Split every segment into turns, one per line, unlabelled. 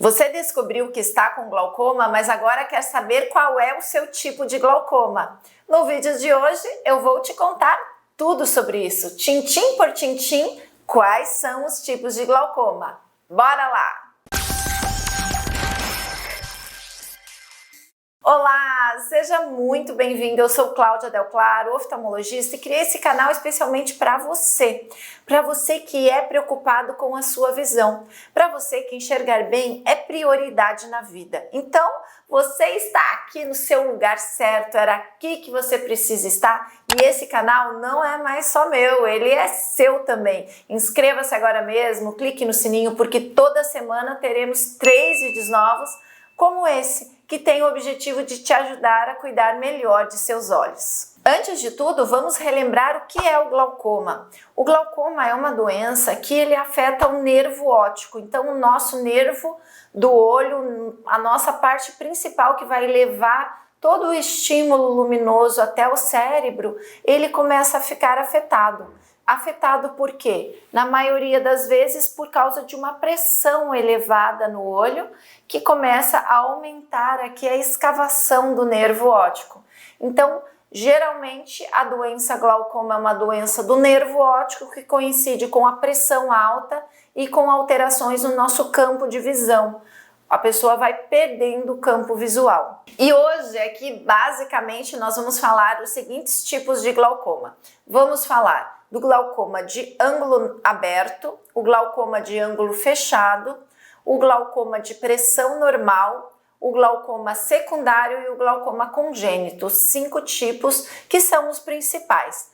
Você descobriu que está com glaucoma, mas agora quer saber qual é o seu tipo de glaucoma. No vídeo de hoje eu vou te contar tudo sobre isso, tintim por tintim, quais são os tipos de glaucoma. Bora lá! Olá, seja muito bem-vindo. Eu sou Cláudia Del Claro, oftalmologista, e criei esse canal especialmente para você que é preocupado com a sua visão, para você que enxergar bem é prioridade na vida. Então, você está aqui no seu lugar certo, era aqui que você precisa estar, e esse canal não é mais só meu, ele é seu também. Inscreva-se agora mesmo, clique no sininho, porque toda semana teremos 3 vídeos novos como esse, que tem o objetivo de te ajudar a cuidar melhor de seus olhos. Antes de tudo, vamos relembrar o que é o glaucoma. O glaucoma é uma doença que ele afeta o nervo óptico, então o nosso nervo do olho, a nossa parte principal que vai levar todo o estímulo luminoso até o cérebro, ele começa a ficar afetado. Afetado por quê? Na maioria das vezes por causa de uma pressão elevada no olho que começa a aumentar aqui a escavação do nervo óptico. Então, geralmente a doença glaucoma é uma doença do nervo óptico que coincide com a pressão alta e com alterações no nosso campo de visão. A pessoa vai perdendo o campo visual. E hoje aqui basicamente nós vamos falar dos seguintes tipos de glaucoma. Vamos falar do glaucoma de ângulo aberto, o glaucoma de ângulo fechado, o glaucoma de pressão normal, o glaucoma secundário e o glaucoma congênito, 5 tipos que são os principais.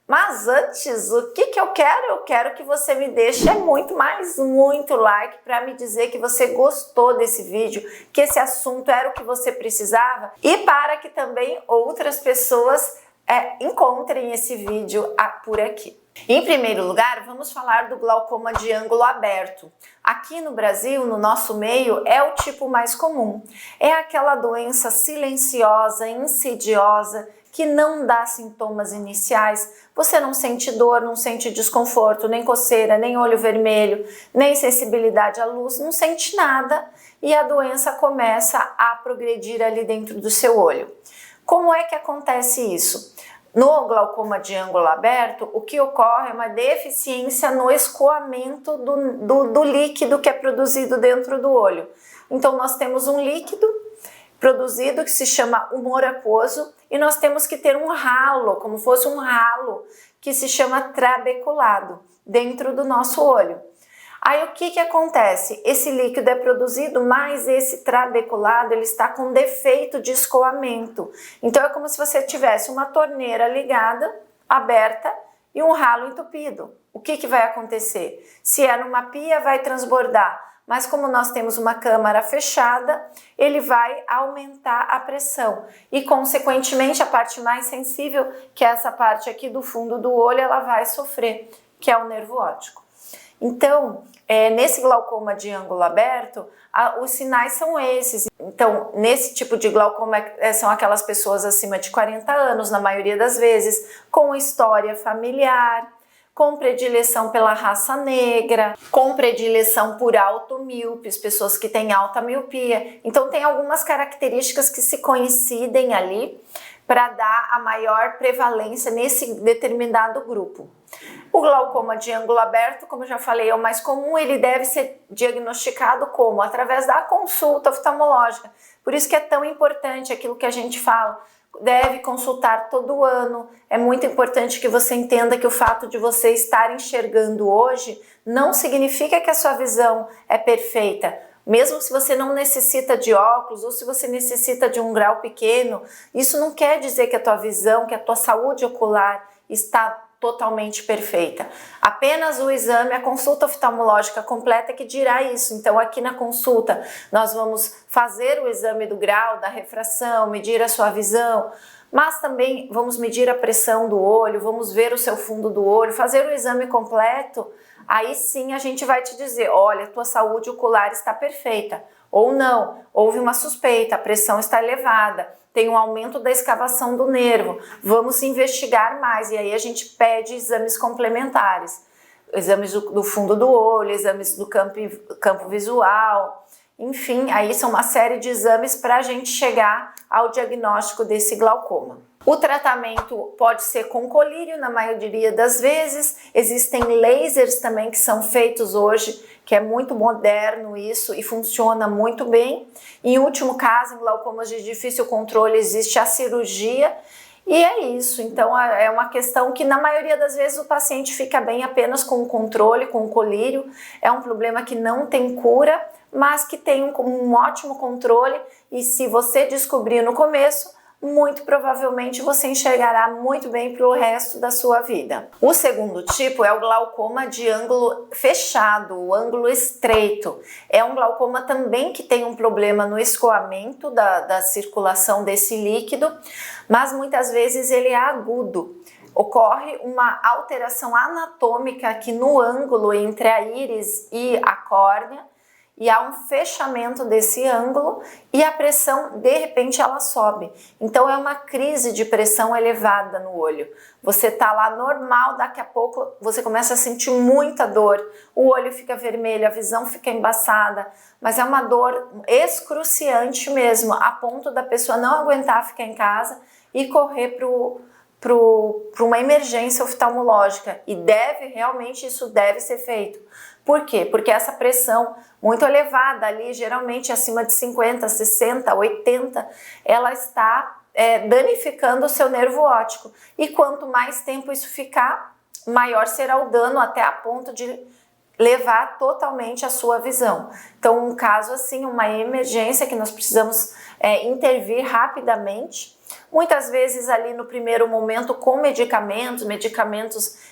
Mas antes, o que eu quero? Eu quero que você me deixe muito like para me dizer que você gostou desse vídeo, que esse assunto era o que você precisava e para que também outras pessoas encontrem esse vídeo por aqui. Em primeiro lugar, vamos falar do glaucoma de ângulo aberto. Aqui no Brasil, no nosso meio, é o tipo mais comum. É aquela doença silenciosa, insidiosa, que não dá sintomas iniciais, você não sente dor, não sente desconforto, nem coceira, nem olho vermelho, nem sensibilidade à luz, não sente nada e a doença começa a progredir ali dentro do seu olho. Como é que acontece isso? No glaucoma de ângulo aberto, o que ocorre é uma deficiência no escoamento do líquido que é produzido dentro do olho. Então nós temos um líquido produzido que se chama humor aquoso e nós temos que ter um ralo, como fosse um ralo, que se chama trabeculado dentro do nosso olho. Aí o que acontece? Esse líquido é produzido, mas esse trabeculado ele está com defeito de escoamento. Então é como se você tivesse uma torneira ligada, aberta e um ralo entupido. O que vai acontecer? Se é numa pia, vai transbordar. Mas como nós temos uma câmara fechada, ele vai aumentar a pressão e, consequentemente, a parte mais sensível, que é essa parte aqui do fundo do olho, ela vai sofrer, que é o nervo óptico. Então, nesse glaucoma de ângulo aberto, os sinais são esses. Então, nesse tipo de glaucoma são aquelas pessoas acima de 40 anos, na maioria das vezes, com história familiar, com predileção pela raça negra, com predileção por automíopes, pessoas que têm alta miopia. Então tem algumas características que se coincidem ali para dar a maior prevalência nesse determinado grupo. O glaucoma de ângulo aberto, como eu já falei, é o mais comum, ele deve ser diagnosticado como? Através da consulta oftalmológica. Por isso que é tão importante aquilo que a gente fala. Deve consultar todo ano. É muito importante que você entenda que o fato de você estar enxergando hoje não significa que a sua visão é perfeita. Mesmo se você não necessita de óculos ou se você necessita de um grau pequeno, isso não quer dizer que a tua visão, que a tua saúde ocular está totalmente perfeita. Apenas o exame, a consulta oftalmológica completa que dirá isso. Então aqui na consulta nós vamos fazer o exame do grau, da refração, medir a sua visão, mas também vamos medir a pressão do olho, vamos ver o seu fundo do olho, fazer o exame completo. Aí sim a gente vai te dizer, olha, tua saúde ocular está perfeita. Ou não, houve uma suspeita, a pressão está elevada, tem um aumento da escavação do nervo, vamos investigar mais. E aí a gente pede exames complementares, exames do fundo do olho, exames do campo visual. Enfim, aí são uma série de exames para a gente chegar ao diagnóstico desse glaucoma. O tratamento pode ser com colírio, na maioria das vezes. Existem lasers também que são feitos hoje, que é muito moderno isso e funciona muito bem. Em último caso, em glaucomas de difícil controle, existe a cirurgia. E é isso, então é uma questão que na maioria das vezes o paciente fica bem apenas com o controle, com o colírio. É um problema que não tem cura, mas que tem um ótimo controle, e se você descobrir no começo, muito provavelmente você enxergará muito bem para o resto da sua vida. O segundo tipo é o glaucoma de ângulo fechado, o ângulo estreito. É um glaucoma também que tem um problema no escoamento da circulação desse líquido, mas muitas vezes ele é agudo. Ocorre uma alteração anatômica aqui no ângulo entre a íris e a córnea, e há um fechamento desse ângulo e a pressão, de repente, ela sobe. Então é uma crise de pressão elevada no olho. Você tá lá normal, daqui a pouco você começa a sentir muita dor, o olho fica vermelho, a visão fica embaçada, mas é uma dor excruciante mesmo, a ponto da pessoa não aguentar ficar em casa e correr para uma emergência oftalmológica, e realmente isso deve ser feito. Por quê? Porque essa pressão muito elevada ali, geralmente acima de 50, 60, 80, ela está danificando o seu nervo óptico. E quanto mais tempo isso ficar, maior será o dano, até a ponto de levar totalmente a sua visão. Então, um caso assim, uma emergência que nós precisamos intervir rapidamente. Muitas vezes ali no primeiro momento com medicamentos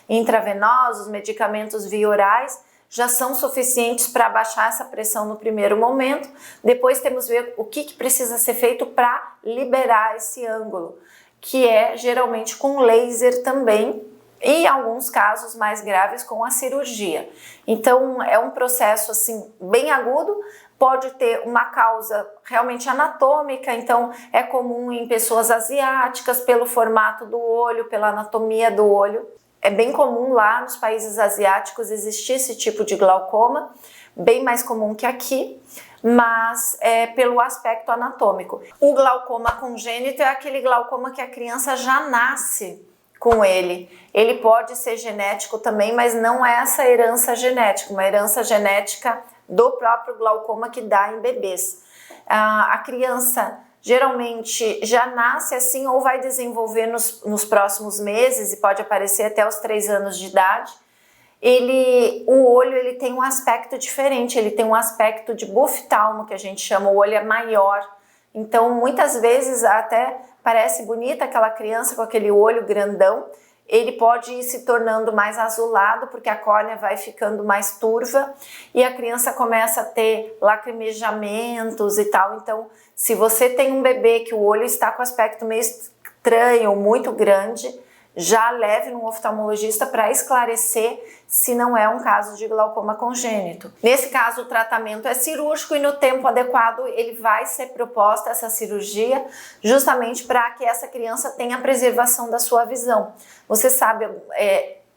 intravenosos, medicamentos via orais, já são suficientes para baixar essa pressão no primeiro momento. Depois temos que ver o que precisa ser feito para liberar esse ângulo, que é geralmente com laser também, e em alguns casos mais graves com a cirurgia. Então é um processo assim bem agudo, pode ter uma causa realmente anatômica, então é comum em pessoas asiáticas, pelo formato do olho, pela anatomia do olho. É bem comum lá nos países asiáticos existir esse tipo de glaucoma, bem mais comum que aqui, mas é pelo aspecto anatômico. O glaucoma congênito é aquele glaucoma que a criança já nasce com ele. Ele pode ser genético também, mas não é essa herança genética, uma herança genética do próprio glaucoma que dá em bebês. A criança geralmente já nasce assim ou vai desenvolver nos próximos meses e pode aparecer até os 3 anos de idade. O olho ele tem um aspecto diferente, ele tem um aspecto de buftalmo, que a gente chama, o olho é maior. Então muitas vezes até parece bonita aquela criança com aquele olho grandão, ele pode ir se tornando mais azulado porque a córnea vai ficando mais turva e a criança começa a ter lacrimejamentos e tal. Então, se você tem um bebê que o olho está com aspecto meio estranho, muito grande, já leve num oftalmologista para esclarecer se não é um caso de glaucoma congênito. Nesse caso, o tratamento é cirúrgico e no tempo adequado ele vai ser proposta essa cirurgia justamente para que essa criança tenha a preservação da sua visão. Você sabe,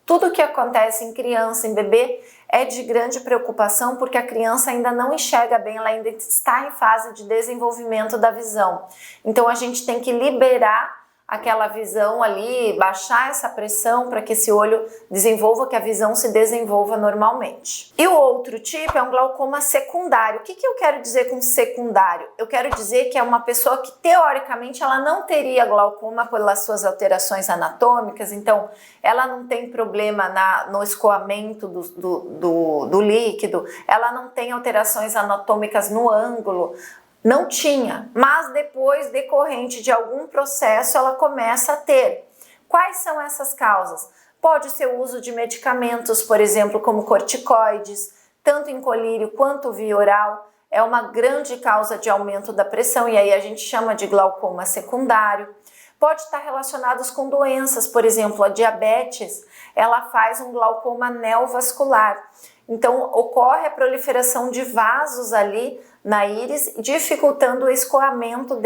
tudo que acontece em criança, em bebê, é de grande preocupação porque a criança ainda não enxerga bem, ela ainda está em fase de desenvolvimento da visão. Então a gente tem que liberar aquela visão ali, baixar essa pressão para que esse olho desenvolva, que a visão se desenvolva normalmente. E o outro tipo é um glaucoma secundário. O que eu quero dizer com secundário? Eu quero dizer que é uma pessoa que teoricamente ela não teria glaucoma pelas suas alterações anatômicas, então ela não tem problema no escoamento do líquido, ela não tem alterações anatômicas no ângulo, não tinha, mas depois, decorrente de algum processo, ela começa a ter. Quais são essas causas? Pode ser o uso de medicamentos, por exemplo, como corticoides, tanto em colírio quanto via oral, é uma grande causa de aumento da pressão e aí a gente chama de glaucoma secundário. Pode estar relacionados com doenças, por exemplo, a diabetes, ela faz um glaucoma neovascular. Então, ocorre a proliferação de vasos ali na íris, dificultando o escoamento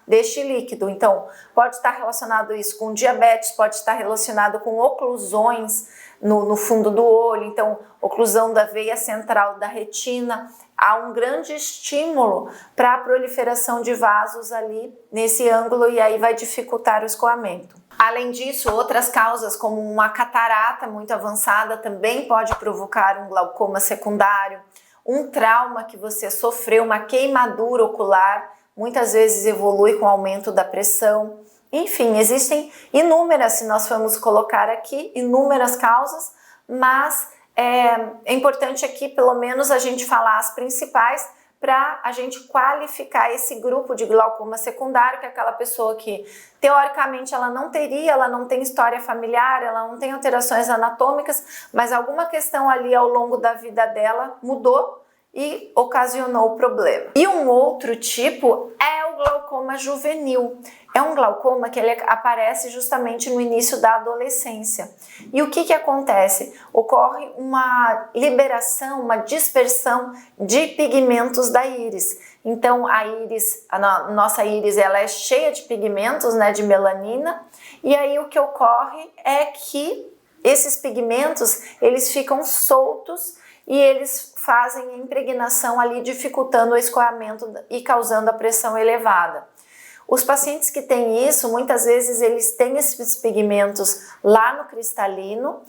deste líquido. Então, pode estar relacionado isso com diabetes, pode estar relacionado com oclusões no fundo do olho, então oclusão da veia central da retina. Há um grande estímulo para a proliferação de vasos ali nesse ângulo e aí vai dificultar o escoamento. Além disso, outras causas como uma catarata muito avançada também pode provocar um glaucoma secundário, um trauma que você sofreu, uma queimadura ocular, muitas vezes evolui com o aumento da pressão. Enfim, existem inúmeras, se nós formos colocar aqui, inúmeras causas, mas é importante aqui pelo menos a gente falar as principais para a gente qualificar esse grupo de glaucoma secundário, que é aquela pessoa que teoricamente ela não tem história familiar, ela não tem alterações anatômicas, mas alguma questão ali ao longo da vida dela mudou e ocasionou o problema. E um outro tipo é o glaucoma juvenil. É um glaucoma que ele aparece justamente no início da adolescência. E o que acontece? Ocorre uma liberação, uma dispersão de pigmentos da íris. Então a nossa íris ela é cheia de pigmentos, né, de melanina, e aí o que ocorre é que esses pigmentos eles ficam soltos e eles fazem a impregnação ali, dificultando o escoamento e causando a pressão elevada. Os pacientes que têm isso, muitas vezes eles têm esses pigmentos lá no cristalino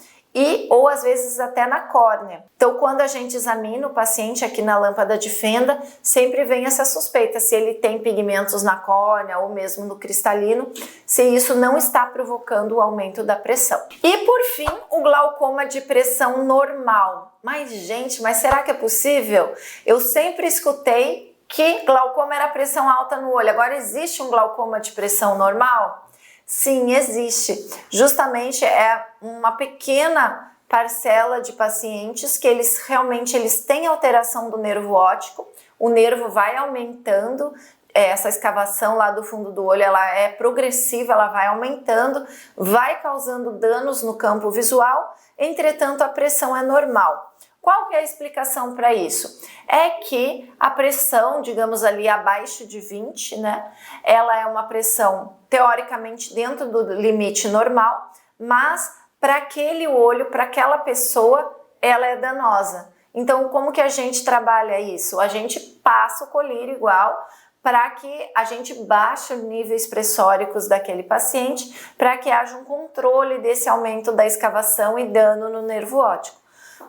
ou às vezes até na córnea. Então, quando a gente examina o paciente aqui na lâmpada de fenda, sempre vem essa suspeita se ele tem pigmentos na córnea ou mesmo no cristalino, se isso não está provocando o aumento da pressão. E por fim, o glaucoma de pressão normal. Mas gente, será que é possível? Eu sempre escutei que glaucoma era pressão alta no olho. Agora existe um glaucoma de pressão normal? Sim, existe. Justamente é uma pequena parcela de pacientes que eles têm alteração do nervo óptico, o nervo vai aumentando, essa escavação lá do fundo do olho ela é progressiva, ela vai aumentando, vai causando danos no campo visual, entretanto a pressão é normal. Qual que é a explicação para isso? É que a pressão, digamos ali abaixo de 20, né? Ela é uma pressão teoricamente dentro do limite normal, mas para aquele olho, para aquela pessoa, ela é danosa. Então, como que a gente trabalha isso? A gente passa o colírio igual para que a gente baixe os níveis pressóricos daquele paciente, para que haja um controle desse aumento da escavação e dano no nervo óptico.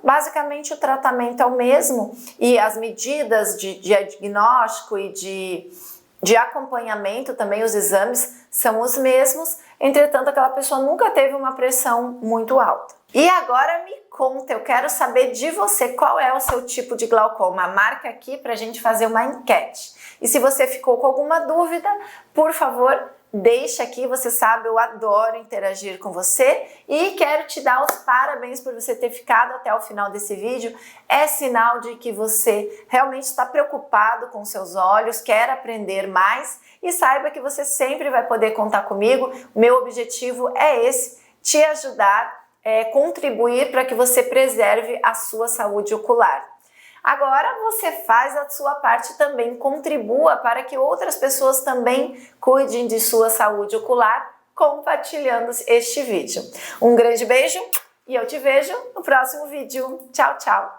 Basicamente o tratamento é o mesmo e as medidas de diagnóstico e de acompanhamento também, os exames são os mesmos, entretanto aquela pessoa nunca teve uma pressão muito alta. E agora me conta, eu quero saber de você qual é o seu tipo de glaucoma, marca aqui para a gente fazer uma enquete. E se você ficou com alguma dúvida, por favor, deixa aqui, você sabe, eu adoro interagir com você e quero te dar os parabéns por você ter ficado até o final desse vídeo. É sinal de que você realmente está preocupado com seus olhos, quer aprender mais e saiba que você sempre vai poder contar comigo. Meu objetivo é esse, te ajudar, contribuir para que você preserve a sua saúde ocular. Agora você faz a sua parte também, contribua para que outras pessoas também cuidem de sua saúde ocular, compartilhando este vídeo. Um grande beijo e eu te vejo no próximo vídeo. Tchau, tchau!